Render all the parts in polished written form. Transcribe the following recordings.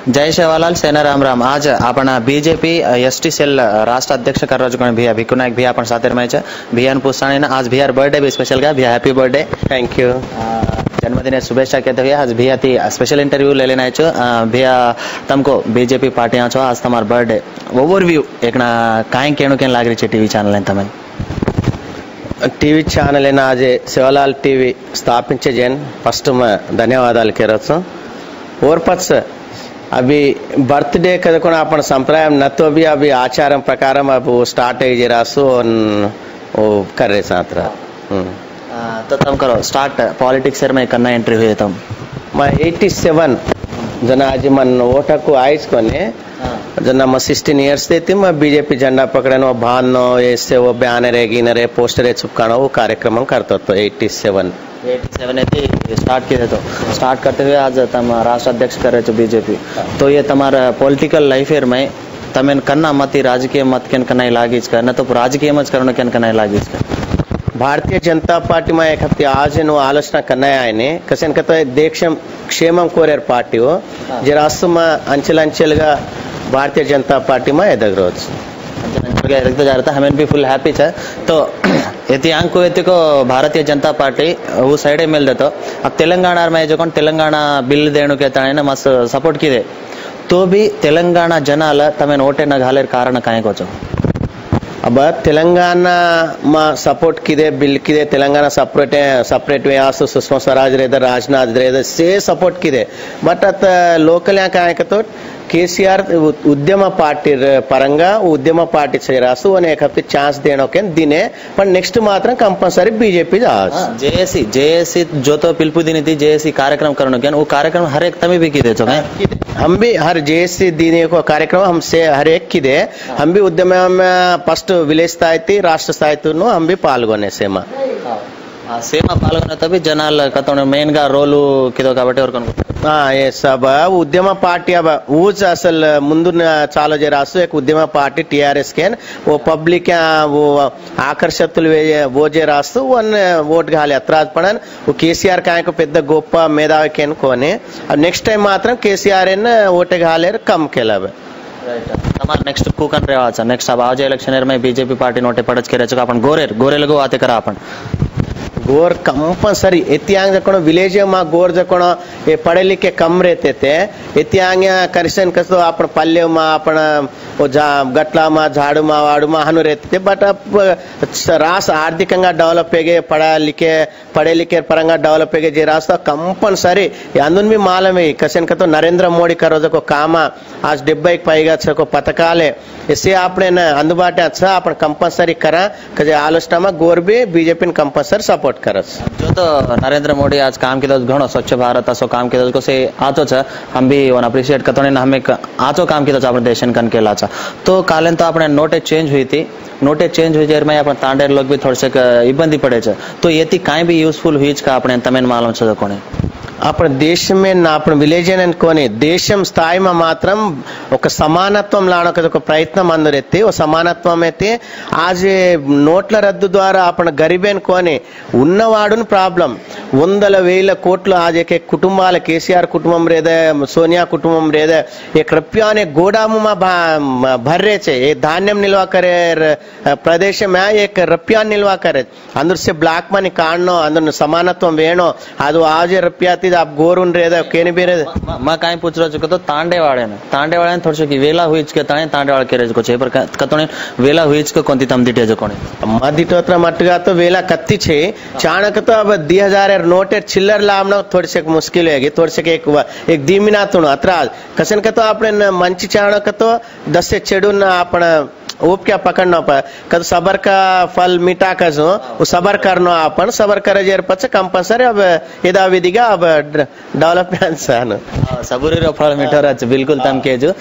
जय सेवालाल सेना राम राम। आज आपण बीजेपी एसटी सेल राष्ट्र अध्यक्ष करराजकोण भैया भिक्खू नायक भैया आपण साथे रमाय छे भैया पूछताणी ना आज भैया बर्थडे भी स्पेशल का भैया हैप्पी बर्थडे। Thank you. जन्मदिन शुभेच्छा कहते हुए आज भैया थी स्पेशल इंटरव्यू ले लेना है भैया तुमको बीजेपी पार्टी छो आज तमार बर्थडे ओवरव्यू एक काई केणु केन लाग रही है टीवी चैनल तमें टीवी ఛానల్ आज सेवालाल टीवी स्थापिंचे जैन फस्ट मैं धन्यवादाలు केरచ్చు और पच अभी बर्थडे कदकोण अपन संप्रदाय न तो भी अभी आचार प्रकार अब वो स्टार्ट है रासु वो कर रहे साथ तो तुम करो स्टार्ट पॉलिटिक्स में कन्ना एंट्री हुई तुम मैं 87 जना आज मन ओटकू आइस कोने जना मैं 16 इयर्स देती मैं बीजेपी झंडा पकड़नो भानो ऐसे वो बैनर है गिनर है पोस्टर है चिपकाना वो कार्यक्रम करता तो 87 स्टार्ट किए तो स्टार्ट करते हुए आज तुम राष्ट्र अध्यक्ष कर रहे हो बीजेपी तो ये तुम्हारा पॉलिटिकल लाइफ में तमें कन्ना मत राजकीय मत केन कन्ना लागी न तो राजकीय मत करना केन कन्ना लागी भारतीय जनता पार्टी में एक हफ्ते आज नो आलोचना करना है कसन कहते देश क्षेम कोरे पार्टी हो जरासु में अंचल भारतीय जनता पार्टी में एदगरोज एदगता जा रहा था हमें भी फुल हैप्पी है तो यति अंको यति को भारतीय जनता पार्टी वो साइड मिल देते अब तेलंगाना में जो तेलंगाना बिल देने के ना मस्त सपोर्ट किए तो भी तेलंगाना जनाल तमें ओटे न घाले कारण काहे को अब तेलंगाना में सपोर्ट किदे बिल किदे तेलंगाना सपरेट वे आसु सुषमा स्वराज रेद राजनाथ रेद से सपोर्ट किदे बट अत लोकल तो केसीआर उद्यम पार्टी परंगा उद्यम पार्टी रासु एक हफ्ते चांस देने के दिने पर नेक्स्ट मात्र कंपल्सरी बीजेपी जेएसी जो तो पिलपु दी थी जेएसी कार्यक्रम करने के वो कार्यक्रम हर एक तमें भी किदे तो हम भी हर जेएसी दीने को कार्यक्रम हमसे हर एक किदे हम भी उद्यम में फस्ट विलेज स्थायी राष्ट्र स्थायी हम भी पागोने सेमा सेमा पागोने तभी जनाल कतने मेन गा रोल किदो काबट्टी और ये सब उद्यम पार्टी अब ऊज असल मुंदु चालो रासु एक उद्यम पार्टी टीआरएस के वो पब्लिक वो आकर्षतुल वो रासु वन वोट गाले अत्राज पड़न वो केसीआर का पेद्द गोप मेधावी केन कोने अब नेक्स्ट टाइम मात्र केसीआर एन वोटे गाले कम केलब हमारा नेक्स्ट कूकन रेवाचा नेक्स्ट अब आज इलेक्शन में बीजेपी पार्टी नोटे पड़च के रचो अपन गोरेल गो आते करा अपन गोर कंपल्सरी इतिहांग जकोण विलेज में गोर जकोण ये पढ़े लिखे कम रहते थे इतिहांग करिशन कसो अपन पल्ले में अपन वो गट्ला में झाड़ू में वाड़ू में हनु रहते थे बट अब रास आर्थिकंगा डेवलप है पढ़े लिखे परंगा डेवलप है जे रास्ता कंपल्सरी अंदुन भी मालूम है कसन का तो नरेंद्र मोदी करो जो काम आज 70 पैगा को पथकाले इससे आपने न अंदुबाटे अच्छा अपन कंपल्सरी करा कजे आलोचना में गोर भी बीजेपी कंपल्सरी सपोर्ट करस जो तो नरेंद्र मोदी आज काम किया घणो स्वच्छ भारत असो काम किया को से आचो छ हम भी वन अप्रिशिएट करतो ने हम एक आचो काम किया अपन देशन कन केला छ तो कालेन तो अपने नोटे चेंज हुई थी नोटे चेंज हुई जेर में अपन तांडेर लोग भी थोड़े से इब्बंदी पड़े छ तो यति काई भी यूजफुल हुई का अपने तमेन मालूम छ कोने अपन देश में ना अपन विलेज कोने देशम स्थाई में मात्रम ఒక సమానత్వం లానక ఒక ప్రయత్నం అందరెత్తి ఓ సమానత్వం అయితే आज నోట్ల రద్దు ద్వారా अपन गरीबेन कोने ఉన్నవాడును ప్రాబ్లం 100,000 కోట్లు आज एक कुटुंबाल केसीआर कुटुंबम रेदे सोनिया कुटुंबम रेदे एक रुपयाने गोडामु में भर रहे छे ये धान्यम निल्वा करे प्रदेश में एक रुपया निल्वा करे अंदर से ब्लैक मनी काढनो अंदर समानत्व वेणो ಅದು आज रुपया थी आप गोरुन रेदे केनी भी रेदे मैं काई पूछ रहा छु तो तांडेवाड़े ने थोड़ी सी वेला हुई के ताने तांडेवाड़ के रेज को छे पर कतोने वेला हुई के कोंती तम दिटे जो कोने मदिटोत्र मटगा तो वेला कत्ती छे चाणक तो अब 2000 नोट चिल्लर लामना थोड़ी से मुश्किल है थोड़ी से एक दीमिना तो अत्र कसन का तो आपने मंची चाणक तो 10 से चेडून आपण ऊप क्या पकड़ना पर कद सबर का फल मीठा का जो वो सबर करना अपन सबर करे जेर पच कंपल्सरी अब यदा विधिगा अब डेवलपमेंट सन सबुरी रो फल मीठा रच बिल्कुल तम के जो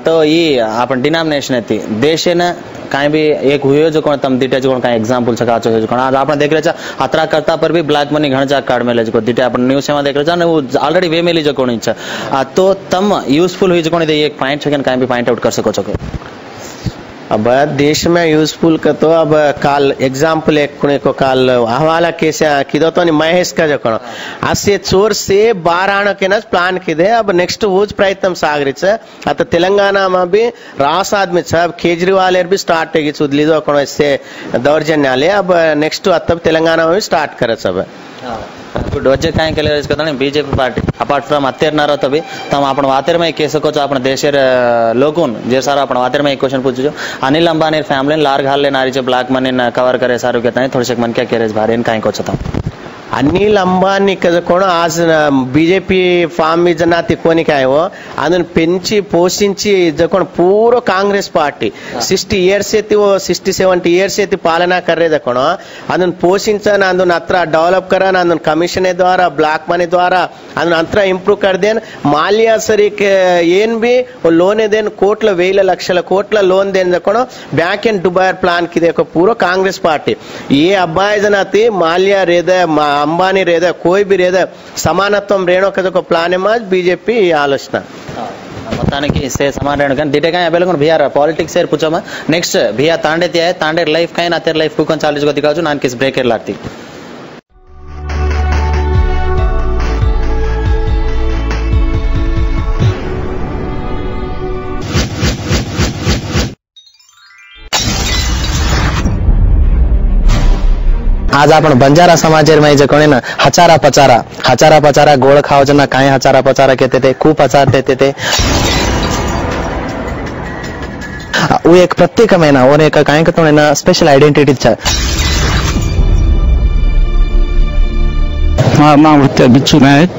तो ये अपन डिनोमिनेशन थी देश ने काई भी एक हुए जो कोन तम दिटे जो कोन काई एग्जांपल छका जो कोन आज आपने देख रहे छ अतरा करता पर भी ब्लैक मनी घण जा कार्ड में ले जो दिटे अपन न्यूज़ में देख रहे छ वो ऑलरेडी वे में ली जो कोन छ तो तम यूजफुल हुई जो कोन एक पॉइंट सेकंड काई भी पॉइंट आउट कर सको छ अब देश में यूजफुल का तो अब काल एग्जाम्पल एक को काल हवाला केस किदो तो महेश का जो कणो असे चोर से 12 के न प्लान किदे अब नेक्स्ट वो प्रयत्न सागरी अत तेलंगाना में भी रास आदमी अब केजरीवाल भी स्टार्ट है चुदलीदो कणो इससे दौर्जन्यालय अब नेक्स्ट अत तेलंगाना में भी स्टार्ट करे सब गुड वजह कहीं के लिए इसका नहीं बीजेपी पार्टी अपार्ट फ्रॉम अत्यर नारो तभी तम आपण वातेर में केस को आपण देशेर लोगुन जे सारा आपण वातेर में एक क्वेश्चन पूछो अनिल अंबानी फैमिली लार घालले नारीचे ब्लॅक मनी कवर करे सारू के ताई थोड़े मन क्या केरेज भारी कहीं को छता अनिल अंबानी कोण आज बीजेपी फार्म में जनाती कोनी काय वो अदन पेंची पोषिंची जकोण पूरा कांग्रेस पार्टी 60 इयर्स एति वो 60-70 इयर्स एति पालना कर रहे जकोण अदन पोषिंचन अदन अत्र डेवलप करन अदन कमिशन द्वारा ब्लैक मनी द्वारा अदन अत्र इंप्रूव कर देन माल्या सरी ಏನ್ ಬಿ लोन देन कोट्ल वेल लक्षल कोट्ल लोन देन जकोण बैंक एंड दुबई प्लान किदे को पूरा कांग्रेस पार्टी ये अब्बाई जनाती माल्या रेदा अंबानी रेदा कोई भी रेदा समानत्व रेणो का प्लान है बीजेपी आलोचना మొత్తానికి సే సమాన రేణు కానీ డిటే కానీ అబెలకొన బిహార్ పాలిటిక్స్ ఏర్ పుచమ నెక్స్ట్ బిహార్ తాండే తే తాండే లైఫ్ కైనా అతర్ లైఫ్ కు కొన్ చాలిస్ గో దికాజు నాన్ కిస్ బ్రేక్ ఎర్ లాగతి आज आपण बंजारा समाजेर में जे कोणी ना हचारा पचारा गोळ खावजना काय हचारा पचारा कहते थे खूप हचार देते थे वो एक प्रत्येक में ना और एक काय कहतो ना स्पेशल आइडेंटिटी छ मार नाम होते बिच्छू नायक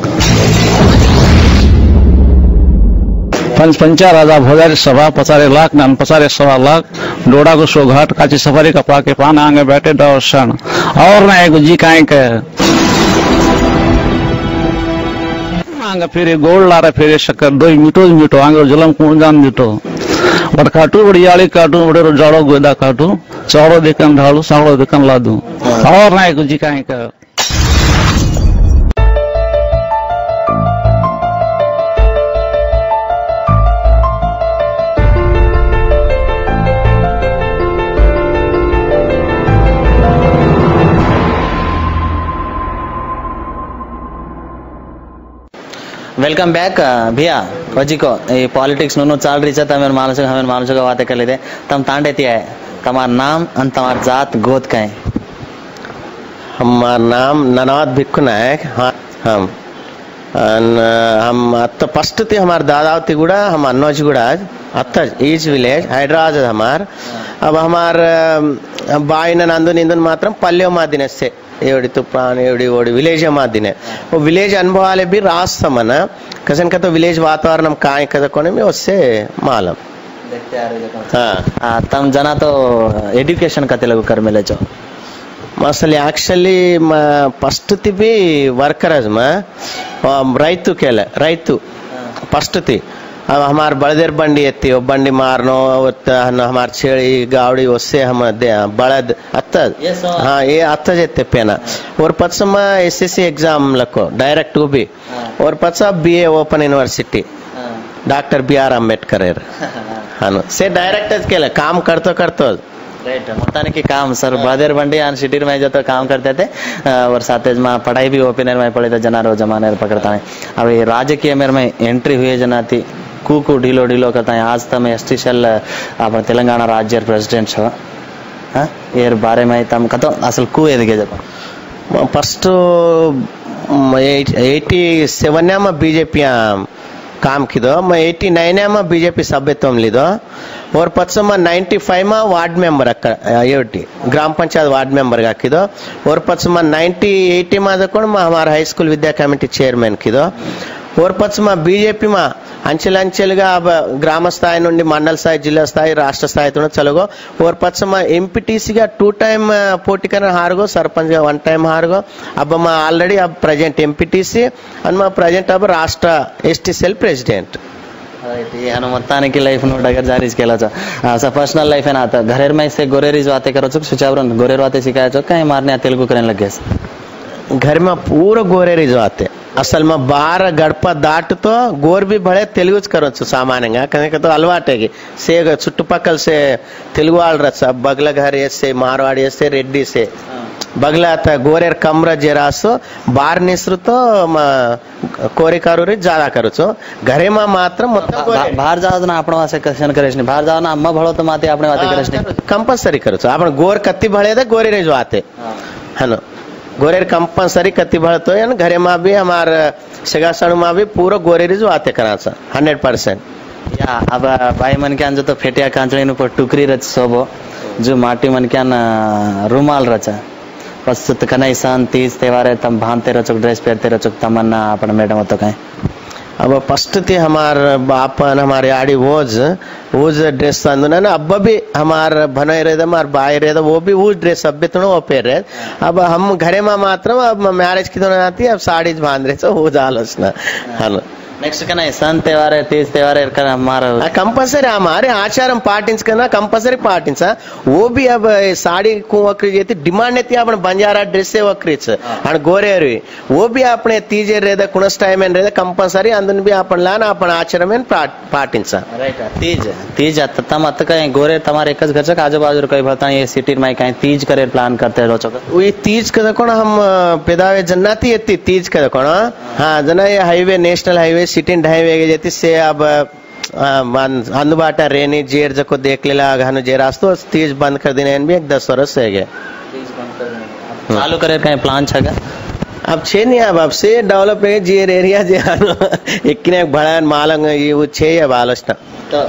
पंचा राजा भोजारी सभा 50 लाख नान 50 लाख डोडा को सोघाट काची सफारी कपड़ा के पान आगे बैठे दर्शन और ना एक जी काहे के आगे फिर गोल्ड ला रहा फिर शक्कर दो मीठो आगे जलम कौन जान मीठो बट काटू बड़ियाली काटू बड़े जाड़ो गोदा काटू चौड़ो देखन ढालू साड़ो देखन लादू और ना एक जी काहे के वेलकम बैक भैया वजी को ये पॉलिटिक्स नो चाल रही है हमें मानसिक बातें कर लेते तम तांडे तिया है तमार नाम और तमार जात गोद का है हमार नाम ननाद भिक्खु नायक हम अत्त फस्ट थी हमार दादावती गुड़ा हम अन्नोज गुड़ा अत्त ईज विलेज हैदराबाद हमार अब हमार बाई नंदु निंदन मात्रम पल्ले मादिने से एवढी तुप्राण एवढी ओडी विलेज मादिने वो विलेज अनुभवाले भी रास्ता मना कसन का तो विलेज वातावरण काय कदा कोने में उससे मालूम देखते आ रहे हाँ तम जना तो एजुकेशन का तेलुगु कर मिले जो मसल एक्चुअली फस्ट थी भी वर्करज में रैतु केले रैतु फस्ट थी अब हमार बड़देर बंडी एत्ती वो बंडी मारनो हमार छेड़ी गावड़ी उससे हम बड़द अत्त हाँ ये अत्त जेते पेना और पच्चम एसएससी एग्जाम लको डायरेक्ट भी और पच्चा BA open university doctor BR Ambedkar हाँ से डायरेक्ट केले काम करतो राइट మొత్తానికి काम सर बड़देर बंडी आन सिटी में जो तो काम करते थे और साथ में पढ़ाई भी ओपिनियन में पढ़े थे जना रो जमाने पकड़ता है अब राजकीय मेर में एंट्री हुई जना थी कूकू ढीलो करता है आज तम एस्टिशल आप तेलंगाना राज्य प्रेसिडेंट छो हाँ ये बारे में तम कतो असल कू एदिगे जब फस्ट 87 में बीजेपी काम किदो मैं 89 में बीजेपी सभ्यत्व लिदो और पच्चम 95 में वार्ड मेंबर अयोटी ग्राम पंचायत वार्ड मेंबर हाकिदो और पच्चम 80 में हमारा हाई स्कूल विद्या कमिटी चेयरमैन किदो और पच्चम बीजेपी में अंचेलंचेलुगा अब ग्राम स्थाई నుండి मंडल स्थाई जिला स्थाई राष्ट्र स्थाई तो चलोगो और पच्चम एमपीटीसी का 2 टाइम पोटी करना हारगो सरपंच का 1 टाइम हारगो अब मैं ऑलरेडी अब प्रेजेंट एमपीटीसी और मैं प्रेजेंट अब राष्ट्र एसटी सेल प्रेसिडेंट ये మొత్తానికి లైఫ్ ను డగర్ జారీ केला छ सा पर्सनल लाइफ है ना तो घरेर में से गोरेरीज बातें करो छ सुचावरन गोरेर बातें सिखाया छ कहीं मारने तेलुगु करने लग गए घर में पूरा गोरेरीज बातें అసలు బార గడప దాటుతో గోర్బి బడే తెలుగుच కరొచ్చు సామాన్యంగా కనుక అలవాటే సే చుట్టుపక్కల సే తెలుగు వాళ్ళు రచ్చ బగల घर से मारवाड़ी से रेड्डी से बगला आता गोरेर कमरा जेरासो बार निसरू तो कोरे कारूरी ज्यादा करूचो घरे में मात्र बाहर जाओ ना आपण वासे कशन करेश नहीं बाहर जाओ ना अम्मा भळो तो माते आपणे वाते करेश नहीं कंपल्सरी करूचो आपण गोर कत्ती भळे दे गोरे रे जो आते हनो गोरेर कंपल्सरी कत्ती भळतो है घरे में भी हमार सगासणु में भी पूरा गोरे रे जो आते कराचा 100%. या अब बाई मन के तो फेटिया कांचड़ी पर टुकरी रच सोबो जो माटी मन के रुमाल रचा बस कनाई सन तीज त्योहार तम भानते रचो ड्रेस पहनते रचो तमन्ना अपन मैडम तो कहीं अब फर्स्ट थी हमार बापन हमारे आड़ी वोज ड्रेस अंदना ना अब भी हमार भनई रहे हमार बाई रहे वो भी वो ड्रेस अब भी थोड़ा वो पहन रहे अब हम घरे में मात्र अब मैरिज की तो आती अब साड़ी बांध रहे वो जालोचना हाँ నెక్స్ట్ కన్నా सन त्योहार तीज त्योहार हमारा कंपल्सरी हमारे आचारम पाटिंचना कंपल्सरी पाटिंचा वो भी अब साड़ी को वक्री डिमांड थी अपन बंजारा ड्रेस वक्रीच आणि गोरेरी वो भी अपने तीजे रेदा कुणस टाइम रेदा कंपल्सरी अंदन भी अपन लाना अपन आचारम पाटिंचा राइट तीज तीज तम अत कहीं गोरे तुम्हारे एक घर से आजू बाजू कई भरता ये सिटी में कहीं तीज करे प्लान करते रहो चोक वो तीज का कोण हम पेदावे जन्नाती येती तीज का कोण हाँ जना ये highway national highway city highway जेती से अब अंदुबाटा रेनी जेर जको देख लेला घानु जे रास्तो तीज बंद कर देने भी एक 10 वर्ष है गए चालू करे कहीं प्लान छगा अब छे नहीं अब से डेवलप है जेर एरिया जे एकने भळान मालंग ये वो छे या बालस्टा तो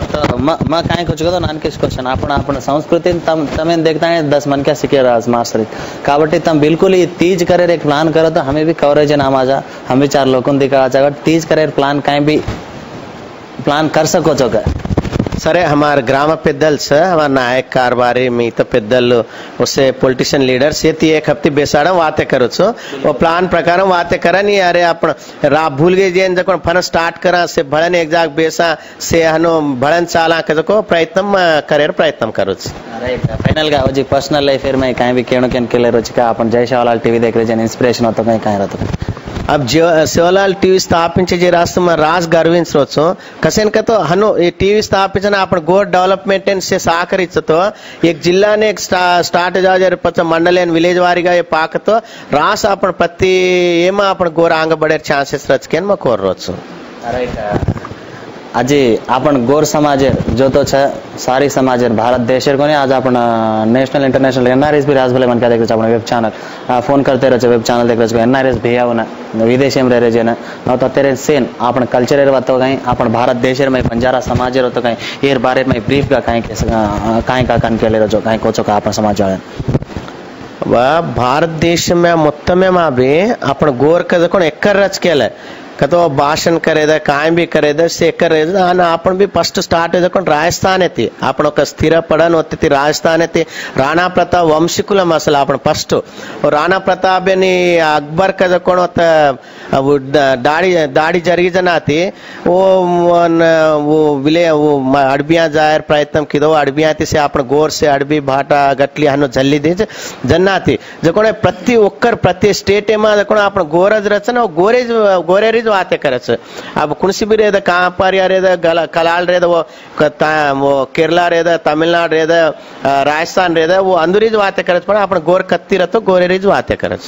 म काय कुछ तो नानकेश क्वेश्चन आपण संस्कृति तमें देखता है 10 मन क्या सिखे राज मास्टर काबट्टी तम बिल्कुल ही तीज करे एक प्लान करो तो हमें भी कवरेज नाम आजा हम भी 4 लोगों दिखा तीज करे प्लान कहीं भी प्लान कर सको चोक సరే हमार ग्राम పెద్దలు हमार नायक कारबारी మిగతా పెద్దలు उससे पॉलिटिशियन लीडर्स ये एक हफ्ते बेसाड़ा वाते करो छो वो प्लान प्रकार वाते करा नहीं अरे अपन रा भूल गए जे जको फन स्टार्ट करा से भळन एक जाग बेसा से हनो भळन चाला को प्रयत्न करे प्रयत्न करो राइट फाइनल गा जी पर्सनल लाइफ में काई भी केणो केन केले रोच का अपन जय शिवलाल टीवी देख रहे जन इंस्पिरेशन होतो काई काई रहतो अब शिवलाल टीवी स्थापिंचे जे राष्ट्र में राज गर्विंचो कसेन का तो हनो ये टीवी स्थापिंచిన आपण गोर डेवलपमेंट से सहकरिचतो एक जिल्ला ने एक स्टार्ट जाजर पच मंडल एंड विलेज वारीगा ये पाकतो रास आपण प्रति एमा आपण गोर आंग बडे चांसेस रचकेन म कोर रोचो राइट अजी आपण गोर समाज जो तो छ सारी समाज भारत देश को आज आपण नेशनल इंटरनेशनल एनआरएस भी राज भले मन का देख रहे अपन वेब चैनल फोन करते रहे वेब चैनल देख रहे एनआरएस भैया होना विदेश में रह रहे न तो तेरे सेन आपण कल्चर रहतो कहीं आपण भारत देश में बंजारा समाज रहतो कहीं ये बारे में ब्रीफ का कहीं का कन के ले रहो कहीं कोचो का आपण समाज वाले भारत देश में मोत्तमे में भी आपण गोर का कोण एकर रच केले कतो भाषण करेदा काय भी करेदा से करेदा आणि आपण भी फर्स्ट स्टार्ट है राजस्थान येते आपण ఒక స్థిర పడन होती राजस्थान येते राणा प्रताप वंशीकुलम असल आपण फर्स्ट राणा प्रताप ने अकबर का कोण होता वो दाढ़ी जरगी जनाती वो विले वो अडबिया जायर प्रयत्न किदो अडबिया से आपण गोर से अडबी भाटा गटली हनो जल्ली दे जन्नाती जकोण प्रति स्टेट में जकोण आपण गोरज रचना गोरेरी वाते करे अब कुणसी भी रेदा कांपारिया रेदा कलाल रेदा वो केरला रेदा तमिलनाडु रेदा राजस्थान रेदा वो अंदुरीज वाते करे पण आपण गोर कत्ती रहतो गोरेरीज वाते करे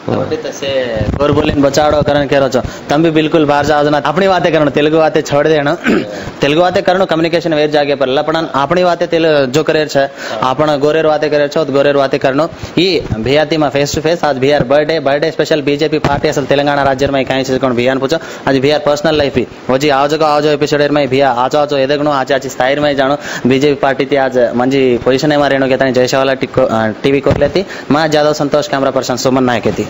गोर बोलीन बचाड़ो करन करो छो तम भी बिल्कुल बाहर जाओ ना अपनी बातें करनो तेलुगु बातें छोड़ देनो तेलुगु बातें करनो कम्युनिकेशन वेर जागे पर लपण अपनी बातें जो करे छे आपण गोरेर बातें करे छो गोरेर बातें करनो ई भियाती में फेस टू फेस आज भियार बर्थडे स्पेशल बीजेपी पार्टी असल तेलंगाना राज्य में कहीं से कोन भियान पूछो आज भियार पर्सनल लाइफ ही वो जी आओ एपिसोड में भिया आजो एदगनो आज स्थायी में जानो बीजेपी पार्टी थी आज मंजी पोजीशन में रेणु के जय शिवलाल टीवी को लेती मां जादव संतोष कैमरा पर्सन सुमन नायक थी।